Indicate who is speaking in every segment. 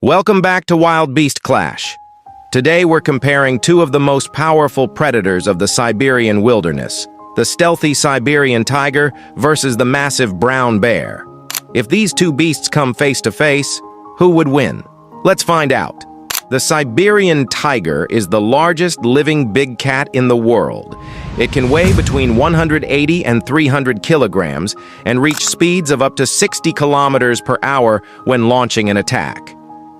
Speaker 1: Welcome back to Wild Beast Clash. Today we're comparing two of the most powerful predators of the Siberian wilderness, the stealthy Siberian tiger versus the massive brown bear. If these two beasts come face to face, who would win? Let's find out. The Siberian tiger is the largest living big cat in the world. It can weigh between 180 and 300 kilograms and reach speeds of up to 60 kilometers per hour when launching an attack.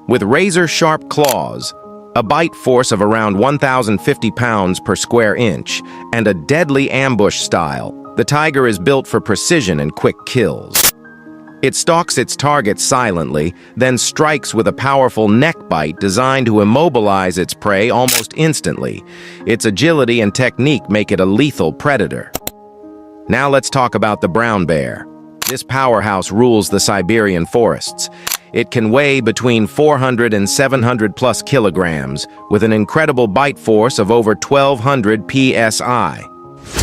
Speaker 1: With razor-sharp claws, a bite force of around 1,050 pounds per square inch, and a deadly ambush style, the tiger is built for precision and quick kills. It stalks its target silently, then strikes with a powerful neck bite designed to immobilize its prey almost instantly. Its agility and technique make it a lethal predator. Now let's talk about the brown bear. This powerhouse rules the Siberian forests. It can weigh between 400 and 700 plus kilograms, with an incredible bite force of over 1,200 psi.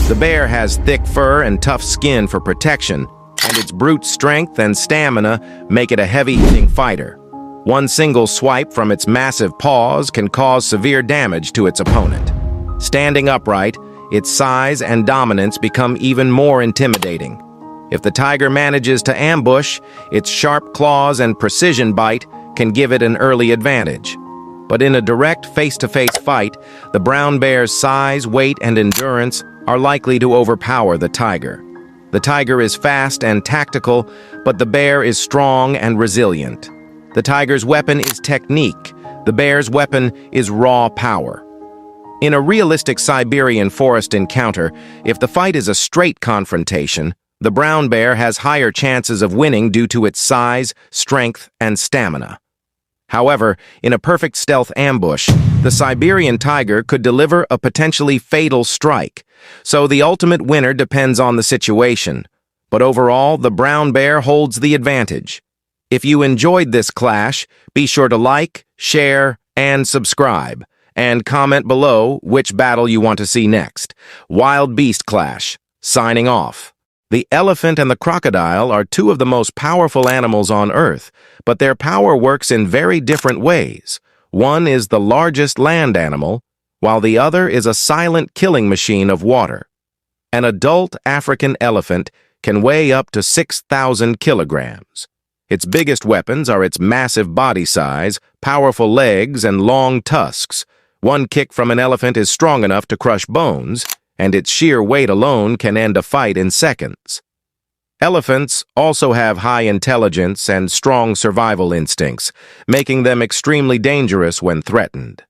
Speaker 1: The bear has thick fur and tough skin for protection, and its brute strength and stamina make it a heavy-hitting fighter. One single swipe from its massive paws can cause severe damage to its opponent. Standing upright, its size and dominance become even more intimidating. If the tiger manages to ambush, its sharp claws and precision bite can give it an early advantage. But in a direct face-to-face fight, the brown bear's size, weight, and endurance are likely to overpower the tiger. The tiger is fast and tactical, but the bear is strong and resilient. The tiger's weapon is technique. The bear's weapon is raw power. In a realistic Siberian forest encounter, if the fight is a straight confrontation, the brown bear has higher chances of winning due to its size, strength, and stamina. However, in a perfect stealth ambush, the Siberian tiger could deliver a potentially fatal strike, so the ultimate winner depends on the situation. But overall, the brown bear holds the advantage. If you enjoyed this clash, be sure to like, share, and subscribe, and comment below which battle you want to see next. Wild Beast Clash, signing off. The elephant and the crocodile are two of the most powerful animals on Earth, but their power works in very different ways. One is the largest land animal, while the other is a silent killing machine of water. An adult African elephant can weigh up to 6,000 kilograms. Its biggest weapons are its massive body size, powerful legs, and long tusks. One kick from an elephant is strong enough to crush bones, and its sheer weight alone can end a fight in seconds. Elephants also have high intelligence and strong survival instincts, making them extremely dangerous when threatened.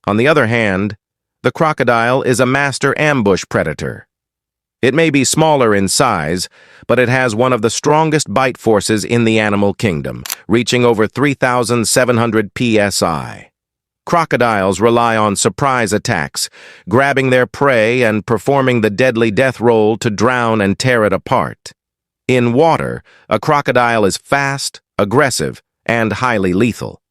Speaker 1: On the other hand, the crocodile is a master ambush predator. It may be smaller in size, but it has one of the strongest bite forces in the animal kingdom, reaching over 3,700 psi. Crocodiles rely on surprise attacks, grabbing their prey and performing the deadly death roll to drown and tear it apart. In water, a crocodile is fast, aggressive, and highly lethal.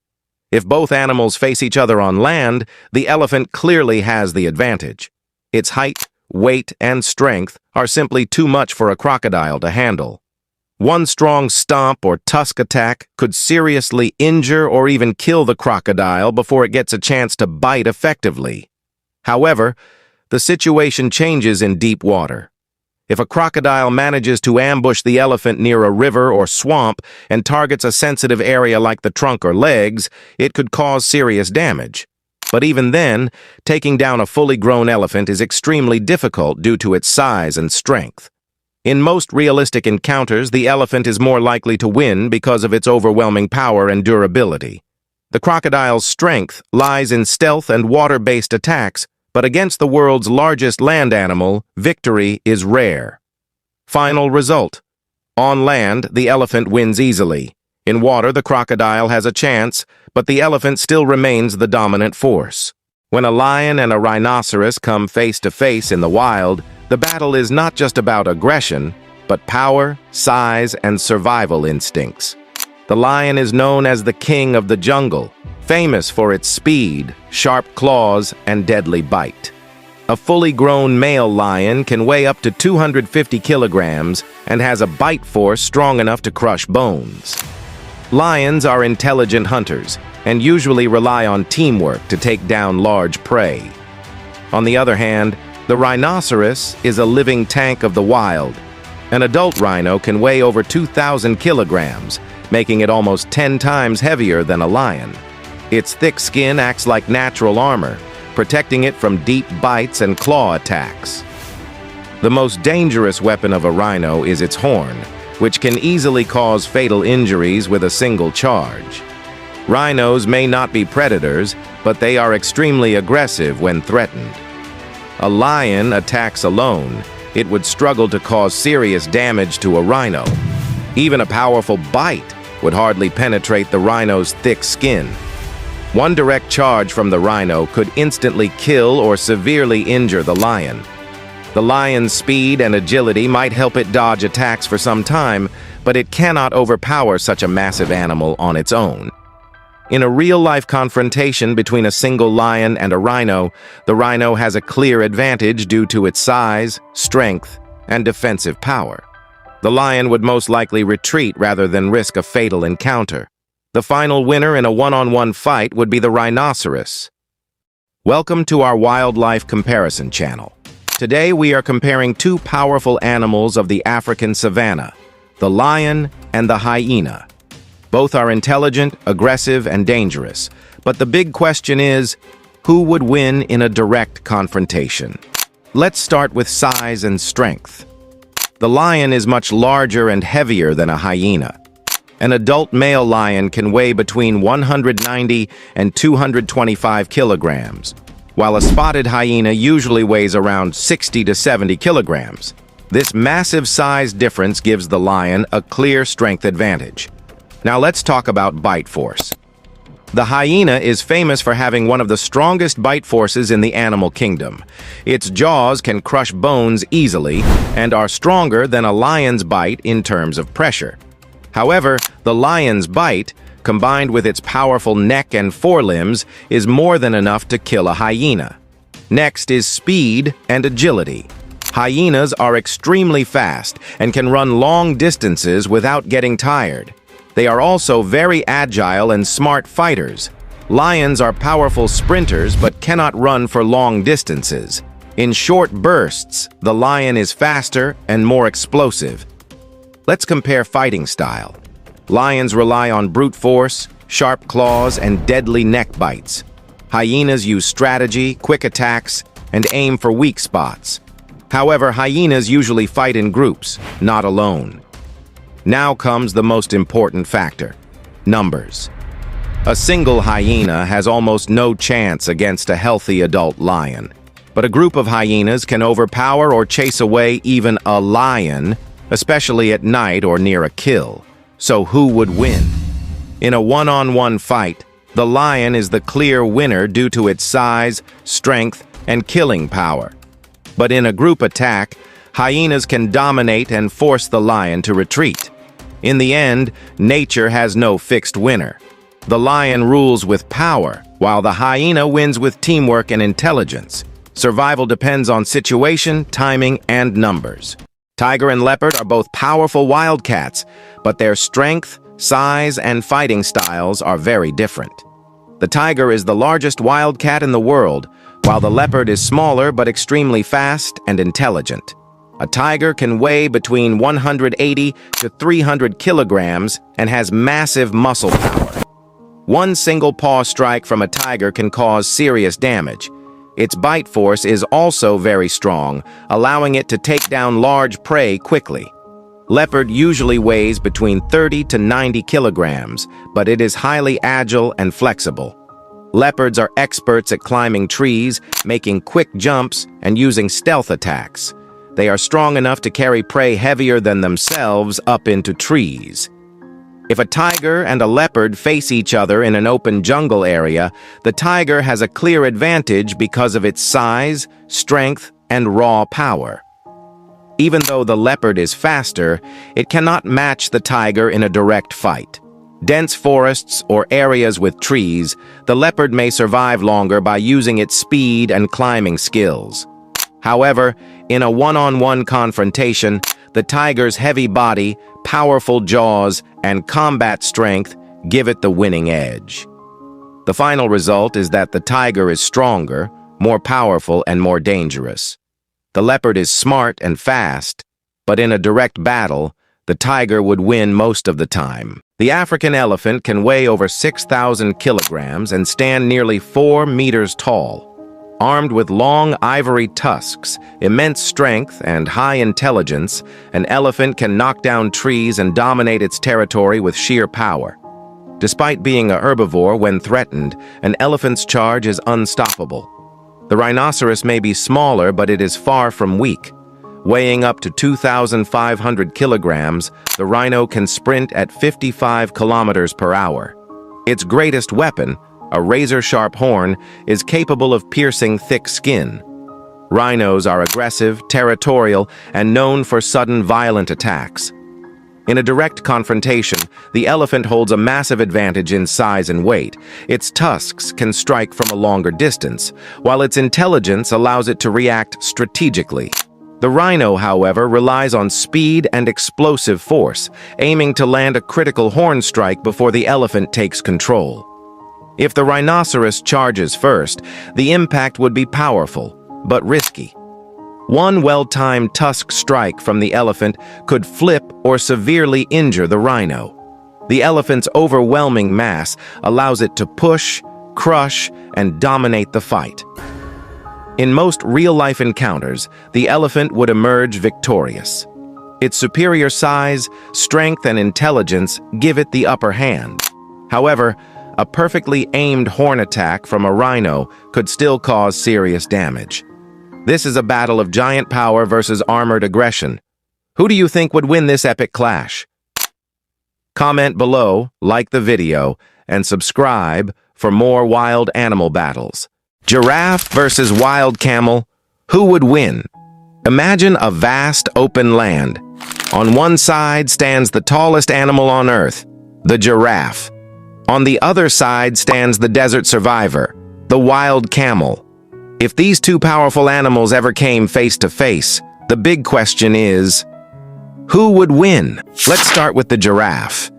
Speaker 1: If both animals face each other on land, the elephant clearly has the advantage. Its height, weight, and strength are simply too much for a crocodile to handle. One strong stomp or tusk attack could seriously injure or even kill the crocodile before it gets a chance to bite effectively. However, the situation changes in deep water. If a crocodile manages to ambush the elephant near a river or swamp and targets a sensitive area like the trunk or legs, it could cause serious damage. But even then, taking down a fully grown elephant is extremely difficult due to its size and strength. In most realistic encounters, the elephant is more likely to win because of its overwhelming power and durability. The crocodile's strength lies in stealth and water-based attacks, but against the world's largest land animal, victory is rare. Final result. On land, the elephant wins easily. In water, the crocodile has a chance, but the elephant still remains the dominant force. When a lion and a rhinoceros come face to face in the wild, the battle is not just about aggression, but power, size, and survival instincts. The lion is known as the king of the jungle, famous for its speed, sharp claws, and deadly bite. A fully grown male lion can weigh up to 250 kilograms and has a bite force strong enough to crush bones. Lions are intelligent hunters and usually rely on teamwork to take down large prey. On the other hand, the rhinoceros is a living tank of the wild. An adult rhino can weigh over 2,000 kilograms, making it almost 10 times heavier than a lion. Its thick skin acts like natural armor, protecting it from deep bites and claw attacks. The most dangerous weapon of a rhino is its horn, which can easily cause fatal injuries with a single charge. Rhinos may not be predators, but they are extremely aggressive when threatened. A lion attacks alone, it would struggle to cause serious damage to a rhino. Even a powerful bite would hardly penetrate the rhino's thick skin. One direct charge from the rhino could instantly kill or severely injure the lion. The lion's speed and agility might help it dodge attacks for some time, but it cannot overpower such a massive animal on its own. In a real-life confrontation between a single lion and a rhino, the rhino has a clear advantage due to its size, strength, and defensive power. The lion would most likely retreat rather than risk a fatal encounter. The final winner in a one-on-one fight would be the rhinoceros. Welcome to our wildlife comparison channel. Today we are comparing two powerful animals of the African savanna, the lion and the hyena. Both are intelligent, aggressive, and dangerous, but the big question is, who would win in a direct confrontation? Let's start with size and strength. The lion is much larger and heavier than a hyena. An adult male lion can weigh between 190 and 225 kilograms, while a spotted hyena usually weighs around 60 to 70 kilograms. This massive size difference gives the lion a clear strength advantage. Now let's talk about bite force. The hyena is famous for having one of the strongest bite forces in the animal kingdom. Its jaws can crush bones easily and are stronger than a lion's bite in terms of pressure. However, the lion's bite, combined with its powerful neck and forelimbs, is more than enough to kill a hyena. Next is speed and agility. Hyenas are extremely fast and can run long distances without getting tired. They are also very agile and smart fighters. Lions are powerful sprinters but cannot run for long distances. In short bursts, the lion is faster and more explosive. Let's compare fighting style. Lions rely on brute force, sharp claws, and deadly neck bites. Hyenas use strategy, quick attacks, and aim for weak spots. However, hyenas usually fight in groups, not alone. Now comes the most important factor: numbers. A single hyena has almost no chance against a healthy adult lion. But a group of hyenas can overpower or chase away even a lion, especially at night or near a kill. So who would win? In a one-on-one fight, the lion is the clear winner due to its size, strength, and killing power. But in a group attack, hyenas can dominate and force the lion to retreat. In the end, nature has no fixed winner. The lion rules with power, while the hyena wins with teamwork and intelligence. Survival depends on situation, timing, and numbers. Tiger and leopard are both powerful wildcats, but their strength, size, and fighting styles are very different. The tiger is the largest wildcat in the world, while the leopard is smaller but extremely fast and intelligent. A tiger can weigh between 180 to 300 kilograms and has massive muscle power. One single paw strike from a tiger can cause serious damage. Its bite force is also very strong, allowing it to take down large prey quickly. Leopard usually weighs between 30 to 90 kilograms, but it is highly agile and flexible. Leopards are experts at climbing trees, making quick jumps, and using stealth attacks. They are strong enough to carry prey heavier than themselves up into trees. If a tiger and a leopard face each other in an open jungle area, the tiger has a clear advantage because of its size, strength, and raw power. Even though the leopard is faster, it cannot match the tiger in a direct fight. Dense forests or areas with trees, the leopard may survive longer by using its speed and climbing skills. However, in a one-on-one confrontation, the tiger's heavy body, powerful jaws, and combat strength give it the winning edge. The final result is that the tiger is stronger, more powerful, and more dangerous. The leopard is smart and fast, but in a direct battle, the tiger would win most of the time. The African elephant can weigh over 6,000 kilograms and stand nearly 4 meters tall. Armed with long ivory tusks, immense strength, and high intelligence, an elephant can knock down trees and dominate its territory with sheer power. Despite being a herbivore when threatened, an elephant's charge is unstoppable. The rhinoceros may be smaller, but it is far from weak. Weighing up to 2,500 kilograms, the rhino can sprint at 55 kilometers per hour. Its greatest weapon, a razor-sharp horn, is capable of piercing thick skin. Rhinos are aggressive, territorial, and known for sudden violent attacks. In a direct confrontation, the elephant holds a massive advantage in size and weight. Its tusks can strike from a longer distance, while its intelligence allows it to react strategically. The rhino, however, relies on speed and explosive force, aiming to land a critical horn strike before the elephant takes control. If the rhinoceros charges first, the impact would be powerful, but risky. One well-timed tusk strike from the elephant could flip or severely injure the rhino. The elephant's overwhelming mass allows it to push, crush, and dominate the fight. In most real-life encounters, the elephant would emerge victorious. Its superior size, strength, and intelligence give it the upper hand. However, a perfectly aimed horn attack from a rhino could still cause serious damage. This is a battle of giant power versus armored aggression. Who do you think would win this epic clash? Comment below, like the video, and subscribe for more wild animal battles. Giraffe versus wild camel, who would win? Imagine a vast open land. On one side stands the tallest animal on Earth, the giraffe. On the other side stands the desert survivor, the wild camel. If these two powerful animals ever came face to face, the big question is, who would win? Let's start with the giraffe.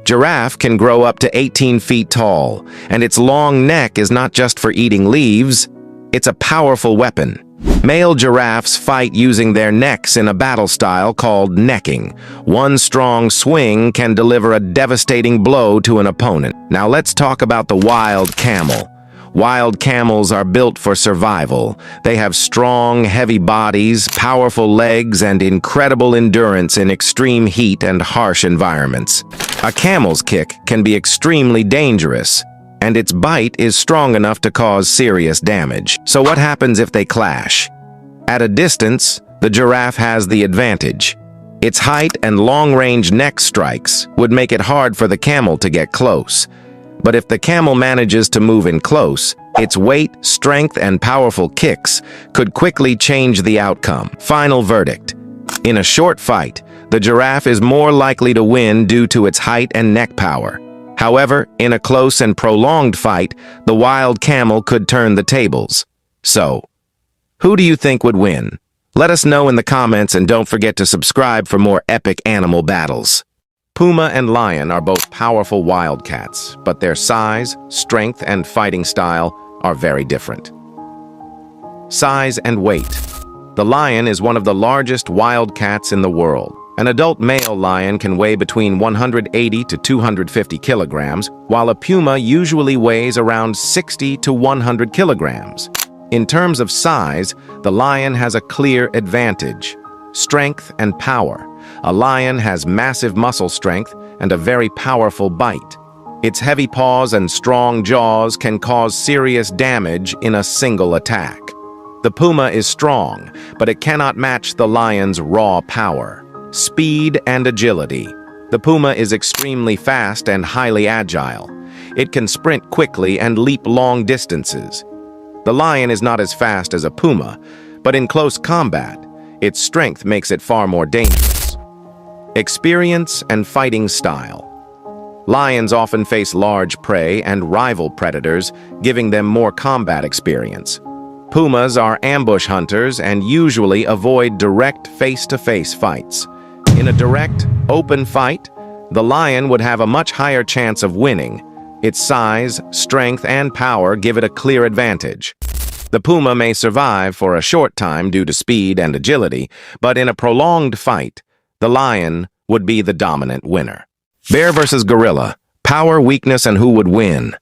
Speaker 1: Giraffe can grow up to 18 feet tall, and its long neck is not just for eating leaves, it's a powerful weapon. Male giraffes fight using their necks in a battle style called necking. One strong swing can deliver a devastating blow to an opponent. Now let's talk about the wild camel. Wild camels are built for survival. They have strong, heavy bodies, powerful legs, and incredible endurance in extreme heat and harsh environments. A camel's kick can be extremely dangerous, and its bite is strong enough to cause serious damage. So what happens if they clash? At a distance, the giraffe has the advantage. Its height and long-range neck strikes would make it hard for the camel to get close. But if the camel manages to move in close, its weight, strength, and powerful kicks could quickly change the outcome. Final verdict. In a short fight, the giraffe is more likely to win due to its height and neck power. However, in a close and prolonged fight, the wild camel could turn the tables. So, who do you think would win? Let us know in the comments, and don't forget to subscribe for more epic animal battles. Puma and lion are both powerful wildcats, but their size, strength, and fighting style are very different. Size and weight. The lion is one of the largest wildcats in the world. An adult male lion can weigh between 180 to 250 kilograms, while a puma usually weighs around 60 to 100 kilograms. In terms of size, the lion has a clear advantage: strength and power. A lion has massive muscle strength and a very powerful bite. Its heavy paws and strong jaws can cause serious damage in a single attack. The puma is strong, but it cannot match the lion's raw power, speed, and agility. The puma is extremely fast and highly agile. It can sprint quickly and leap long distances. The lion is not as fast as a puma, but in close combat, its strength makes it far more dangerous. Experience and fighting style. Lions often face large prey and rival predators, giving them more combat experience. Pumas are ambush hunters and usually avoid direct face-to-face fights. In a direct, open fight, The lion would have a much higher chance of winning. Its size, strength, and power give it a clear advantage. The puma may survive for a short time due to speed and agility, but in a prolonged fight, the lion would be the dominant winner. Bear versus gorilla. Power, weakness, and who would win?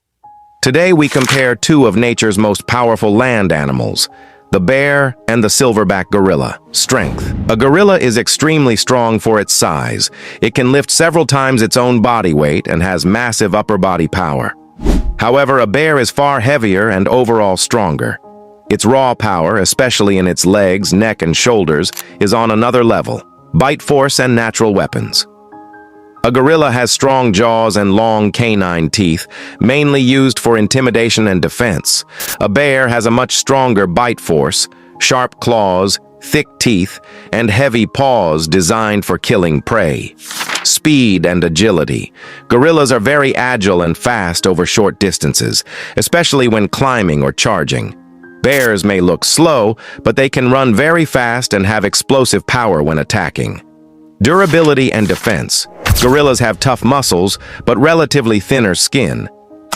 Speaker 1: Today we compare two of nature's most powerful land animals, the bear and the silverback gorilla. Strength. A gorilla is extremely strong for its size. It can lift several times its own body weight and has massive upper body power. However, a bear is far heavier and overall stronger. Its raw power, especially in its legs, neck, and shoulders, is on another level. Bite force and natural weapons. A gorilla has strong jaws and long canine teeth, mainly used for intimidation and defense. A bear has a much stronger bite force, sharp claws, thick teeth, and heavy paws designed for killing prey. Speed and agility. Gorillas are very agile and fast over short distances, especially when climbing or charging. Bears may look slow, but they can run very fast and have explosive power when attacking. Durability and defense. Gorillas have tough muscles, but relatively thinner skin.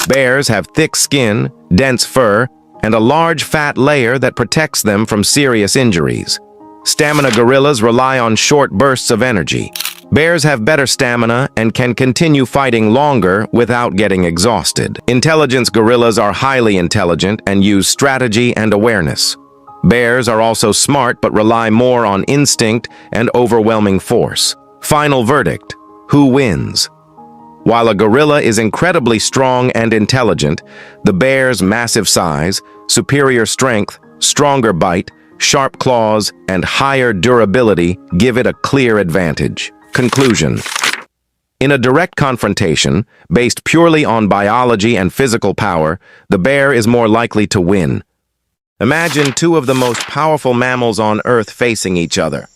Speaker 1: Bears have thick skin, dense fur, and a large fat layer that protects them from serious injuries. Stamina gorillas rely on short bursts of energy. Bears have better stamina and can continue fighting longer without getting exhausted. Intelligence gorillas are highly intelligent and use strategy and awareness. Bears are also smart but rely more on instinct and overwhelming force. Final verdict. Who wins? While a gorilla is incredibly strong and intelligent, the bear's massive size, superior strength, stronger bite, sharp claws, and higher durability give it a clear advantage. Conclusion. In a direct confrontation, based purely on biology and physical power, the bear is more likely to win. Imagine two of the most powerful mammals on Earth facing each other.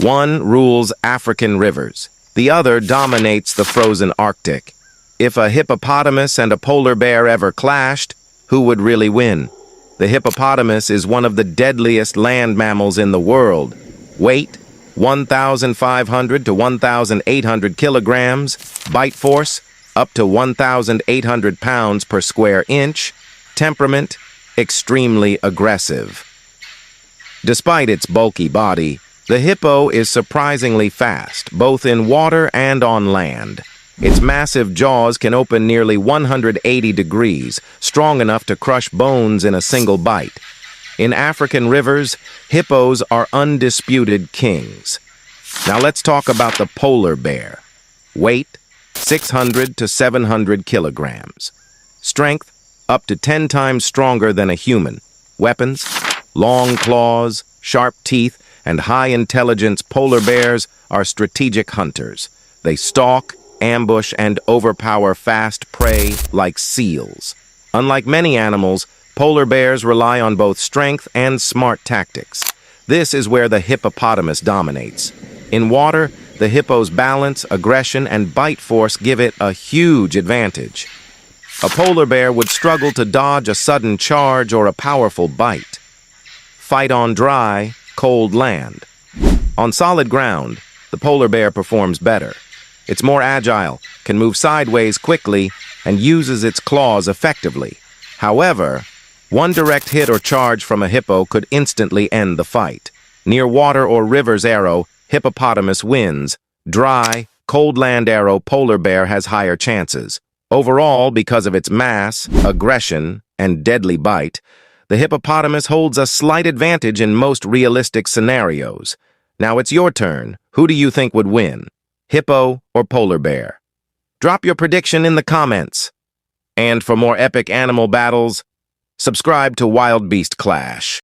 Speaker 1: One rules African rivers. The other dominates the frozen Arctic. If a hippopotamus and a polar bear ever clashed, who would really win? The hippopotamus is one of the deadliest land mammals in the world. Weight, 1,500 to 1,800 kilograms. Bite force, up to 1,800 pounds per square inch. Temperament, extremely aggressive. Despite its bulky body, the hippo is surprisingly fast, both in water and on land. Its massive jaws can open nearly 180 degrees, strong enough to crush bones in a single bite. In African rivers, hippos are undisputed kings. Now let's talk about the polar bear. Weight, 600 to 700 kilograms. Strength, up to 10 times stronger than a human. Weapons, long claws, sharp teeth, and high-intelligence polar bears are strategic hunters. They stalk, ambush, and overpower fast prey like seals. Unlike many animals, polar bears rely on both strength and smart tactics. This is where the hippopotamus dominates. In water, the hippo's balance, aggression, and bite force give it a huge advantage. A polar bear would struggle to dodge a sudden charge or a powerful bite. Fight on dry, cold land. On solid ground, the polar bear performs better. It's more agile, can move sideways quickly, and uses its claws effectively. However, one direct hit or charge from a hippo could instantly end the fight. Near water or river's arrow, hippopotamus wins. Dry, cold land arrow, polar bear has higher chances. Overall, because of its mass, aggression, and deadly bite, the hippopotamus holds a slight advantage in most realistic scenarios. Now it's your turn. Who do you think would win? Hippo or polar bear? Drop your prediction in the comments. And for more epic animal battles, subscribe to Wild Beast Clash.